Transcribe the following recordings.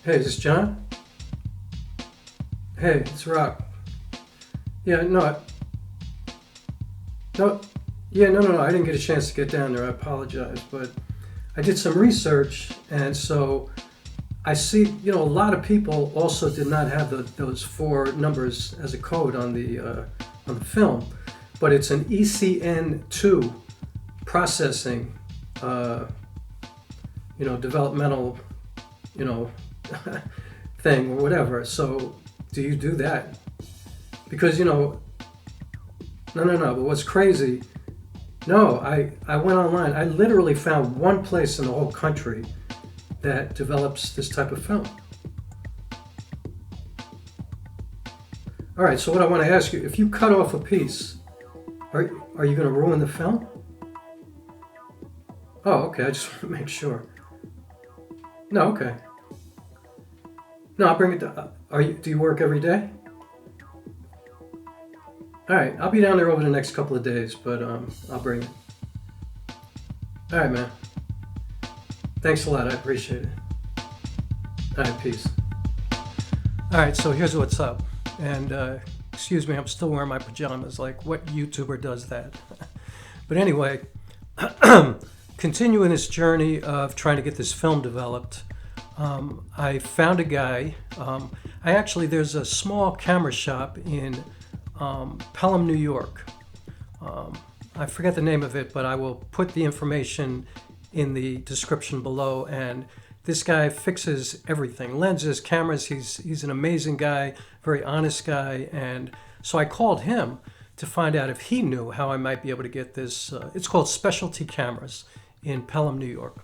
Hey, is this John? Hey, it's Rock. Yeah, no, no, no, I didn't get a chance to get down there. I apologize, but I did some research, and so I see, a lot of people also did not have those four numbers as a code on the film, but it's an ECN2 processing, developmental, thing or whatever. So do you do that? Because no. But what's crazy? No, I went online. I literally found one place in the whole country that develops this type of film. All right. So what I want to ask you: if you cut off a piece, are you going to ruin the film? Oh, okay. I just want to make sure. No, okay. No, I'll bring it down. Do you work every day? All right, I'll be down there over the next couple of days, but I'll bring it. All right, man. Thanks a lot. I appreciate it. All right, peace. All right, so here's what's up. And excuse me, I'm still wearing my pajamas. Like, what YouTuber does that? But anyway, continuing this journey of trying to get this film developed, I found a guy. There's a small camera shop in Pelham, New York. I forget the name of it, but I will put the information in the description below. And this guy fixes everything, lenses, cameras. He's an amazing guy, very honest guy. And so I called him to find out if he knew how I might be able to get this. It's called Specialty Cameras in Pelham, New York.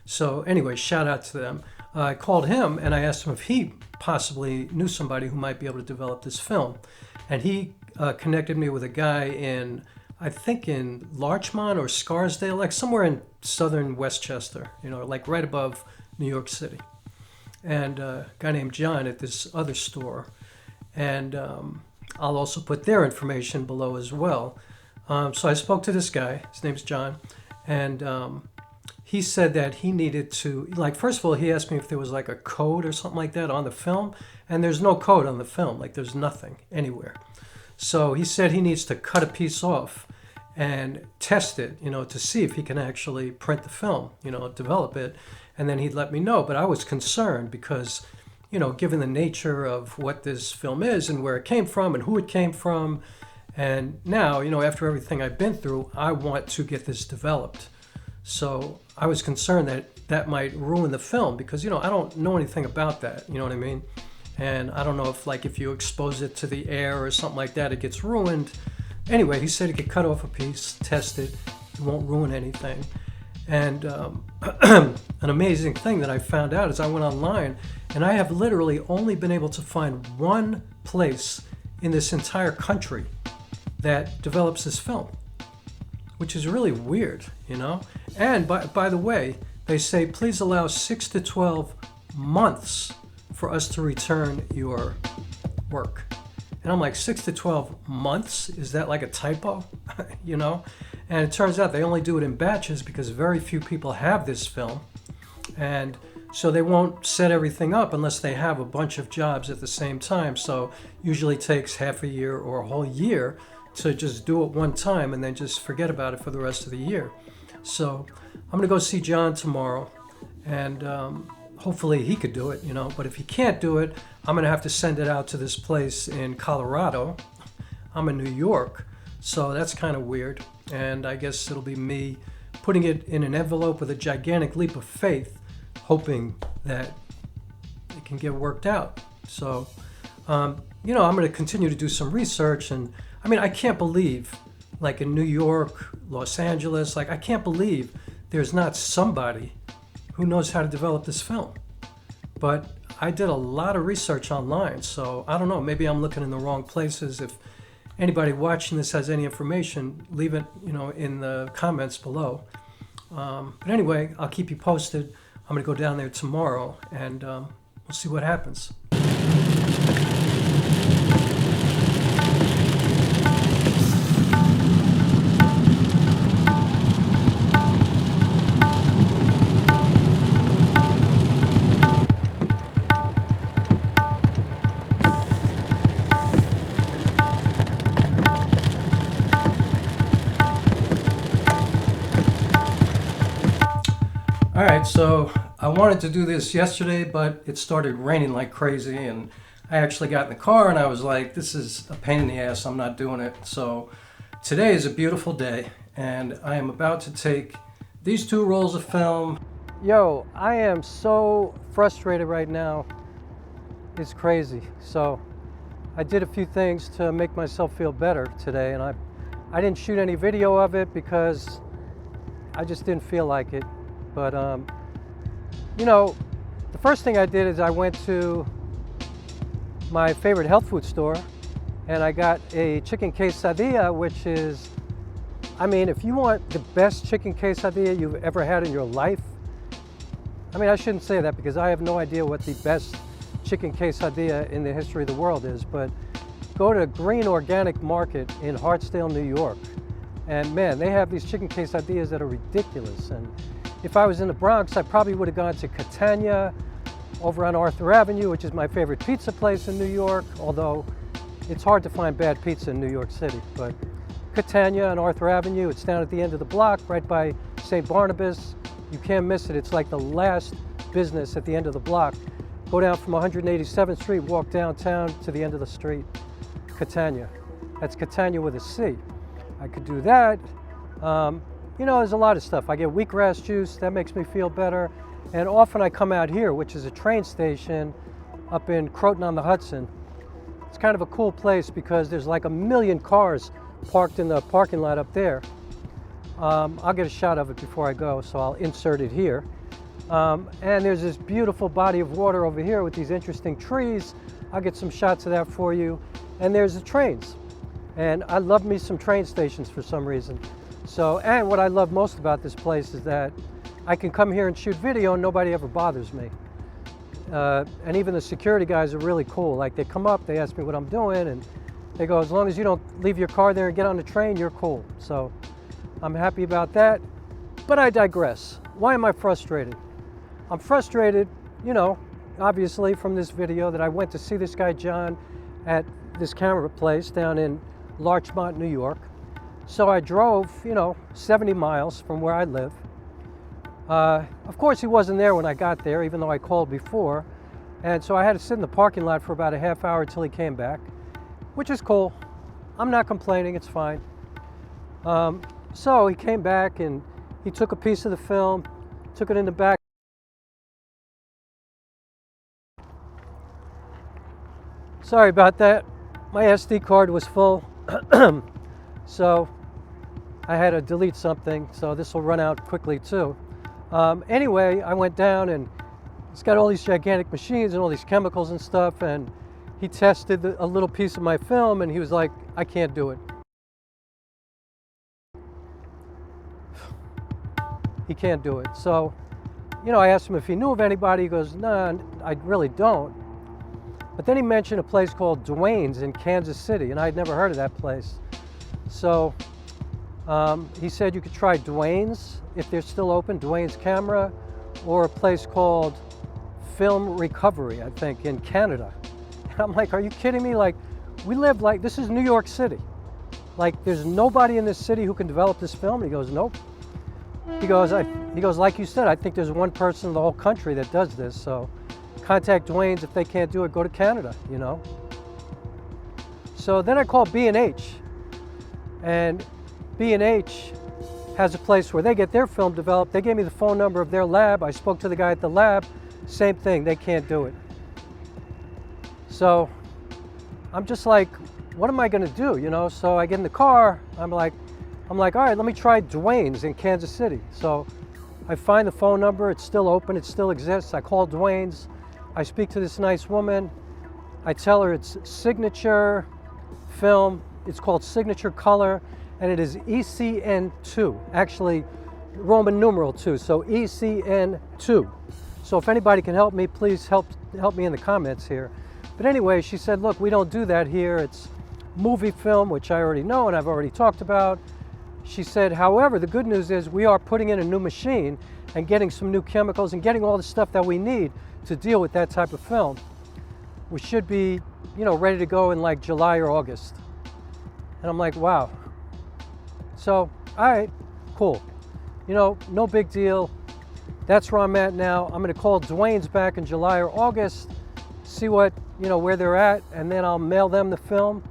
So anyway, shout out to them. I called him and I asked him if he possibly knew somebody who might be able to develop this film. And he connected me with a guy in Larchmont or Scarsdale, like somewhere in southern Westchester, like right above New York City. And a guy named John at this other store. And I'll also put their information below as well. So I spoke to this guy, his name's John, and he said that he needed to, first of all, he asked me if there was like a code or something like that on the film, and there's no code on the film, there's nothing anywhere. So he said he needs to cut a piece off and test it, to see if he can actually print the film, develop it, and then he'd let me know. But I was concerned because, given the nature of what this film is and where it came from and who it came from, and now, after everything I've been through, I want to get this developed. So I was concerned that that might ruin the film because, I don't know anything about that, you know what I mean? And I don't know if you expose it to the air or something like that, it gets ruined. Anyway, he said he could cut off a piece, test it, it won't ruin anything. And an amazing thing that I found out is I went online and I have literally only been able to find one place in this entire country that develops this film, which is really weird, And by the way, they say, please allow 6 to 12 months for us to return your work. And I'm like, 6 to 12 months? Is that like a typo? And it turns out they only do it in batches because very few people have this film. And so they won't set everything up unless they have a bunch of jobs at the same time. So usually takes half a year or a whole year to just do it one time and then just forget about it for the rest of the year. So I'm going to go see John tomorrow, and hopefully he could do it, But if he can't do it, I'm going to have to send it out to this place in Colorado. I'm in New York, so that's kind of weird. And I guess it'll be me putting it in an envelope with a gigantic leap of faith, hoping that it can get worked out. So, I'm going to continue to do some research. And I can't believe, in New York, Los Angeles, I can't believe there's not somebody who knows how to develop this film. But I did a lot of research online, so I don't know, maybe I'm looking in the wrong places. If anybody watching this has any information, leave it, in the comments below. But anyway, I'll keep you posted. I'm going to go down there tomorrow, and we'll see what happens. So I wanted to do this yesterday, but it started raining like crazy, and I actually got in the car and I was like, this is a pain in the ass, I'm not doing it. So today is a beautiful day, and I am about to take these 2 rolls of film. Yo, I am so frustrated right now. It's crazy. So I did a few things to make myself feel better today, and I didn't shoot any video of it because I just didn't feel like it. But you know, the first thing I did is I went to my favorite health food store and I got a chicken quesadilla, which is, I mean, if you want the best chicken quesadilla you've ever had in your life, I mean, I shouldn't say that because I have no idea what the best chicken quesadilla in the history of the world is, but go to Green Organic Market in Hartsdale, New York, and man, they have these chicken quesadillas that are ridiculous. And if I was in the Bronx, I probably would have gone to Catania over on Arthur Avenue, which is my favorite pizza place in New York, although it's hard to find bad pizza in New York City. But Catania on Arthur Avenue, it's down at the end of the block, right by St. Barnabas. You can't miss it. It's like the last business at the end of the block. Go down from 187th Street, walk downtown to the end of the street, Catania. That's Catania with a C. I could do that. You know, there's a lot of stuff. I get wheatgrass juice, that makes me feel better. And often I come out here, which is a train station up in Croton on the Hudson. It's kind of a cool place because there's like 1 million cars parked in the parking lot up there. I'll get a shot of it before I go, so I'll insert it here. And there's this beautiful body of water over here with these interesting trees. I'll get some shots of that for you. And there's the trains. And I love me some train stations for some reason. So, and what I love most about this place is that I can come here and shoot video and nobody ever bothers me. And even the security guys are really cool. Like, they come up, they ask me what I'm doing, and they go, as long as you don't leave your car there and get on the train, you're cool. So I'm happy about that. But I digress. Why am I frustrated? I'm frustrated, you know, obviously from this video that I went to see this guy John at this camera place down in Larchmont, New York. So I drove, you know, 70 miles from where I live. Of course, he wasn't there when I got there, even though I called before. And so I had to sit in the parking lot for about a half hour until he came back, which is cool. I'm not complaining, it's fine. So he came back and he took a piece of the film, took it in the back. Sorry about that. My SD card was full. So I had to delete something, so this will run out quickly too. Anyway, I went down and it's got all these gigantic machines and all these chemicals and stuff, and he tested a little piece of my film and he was like, I can't do it. He can't do it. So, you know, I asked him if he knew of anybody. He goes, nah, I really don't. But then he mentioned a place called Dwayne's in Kansas City, and I'd never heard of that place. So he said you could try Dwayne's if they're still open, Dwayne's Camera, or a place called Film Recovery, I think, in Canada. And I'm like, are you kidding me? Like, we live like, this is New York City. Like, there's nobody in this city who can develop this film. And he goes, nope. He goes, like you said, I think there's one person in the whole country that does this. So contact Dwayne's. If they can't do it, go to Canada, you know. So then I called B&H. And B&H has a place where they get their film developed. They gave me the phone number of their lab. I spoke to the guy at the lab. Same thing, they can't do it. So I'm just like, what am I gonna do, you know? So I get in the car, I'm like, all right, let me try Dwayne's in Kansas City. So I find the phone number, it's still open, it still exists. I call Dwayne's, I speak to this nice woman. I tell her it's signature film, it's called Signature Color, and it is ECN2, actually Roman numeral 2, so ECN2. So if anybody can help me, please help me in the comments here. But anyway, she said, look, we don't do that here. It's movie film, which I already know and I've already talked about. She said, however, the good news is we are putting in a new machine and getting some new chemicals and getting all the stuff that we need to deal with that type of film. We should be, you know, ready to go in like July or August. And I'm like, wow. So, all right, cool. You know, no big deal. that's where I'm at now. I'm going to call Dwayne's back in July or August, see what, where they're at, and then I'll mail them the film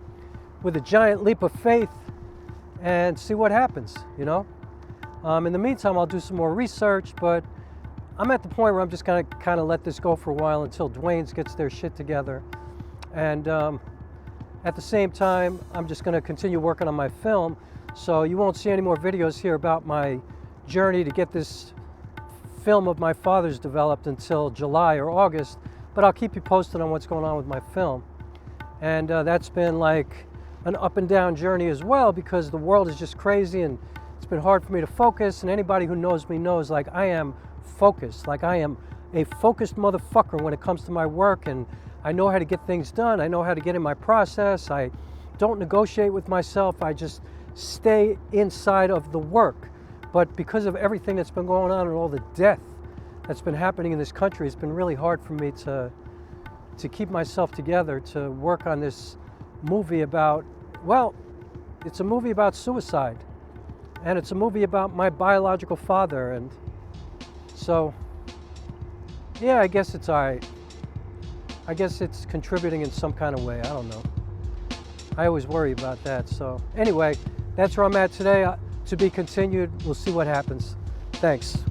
with a giant leap of faith and see what happens, In the meantime, I'll do some more research, but I'm at the point where I'm just going to kind of let this go for a while until Dwayne's gets their shit together. And at the same time, I'm just going to continue working on my film. So you won't see any more videos here about my journey to get this film of my father's developed until July or August, but I'll keep you posted on what's going on with my film. And that's been like an up and down journey as well, because the world is just crazy and it's been hard for me to focus. And anybody who knows me knows, like, I am focused. Like, I am a focused motherfucker when it comes to my work, and I know how to get things done. I know how to get in my process. I don't negotiate with myself. I just stay inside of the work. But because of everything that's been going on and all the death that's been happening in this country, it's been really hard for me to keep myself together, to work on this movie about, well, it's a movie about suicide. And it's a movie about my biological father. And so, yeah, I guess it's all right. I guess it's contributing in some kind of way. I don't know. I always worry about that. So anyway, that's where I'm at today. To be continued. We'll see what happens. Thanks.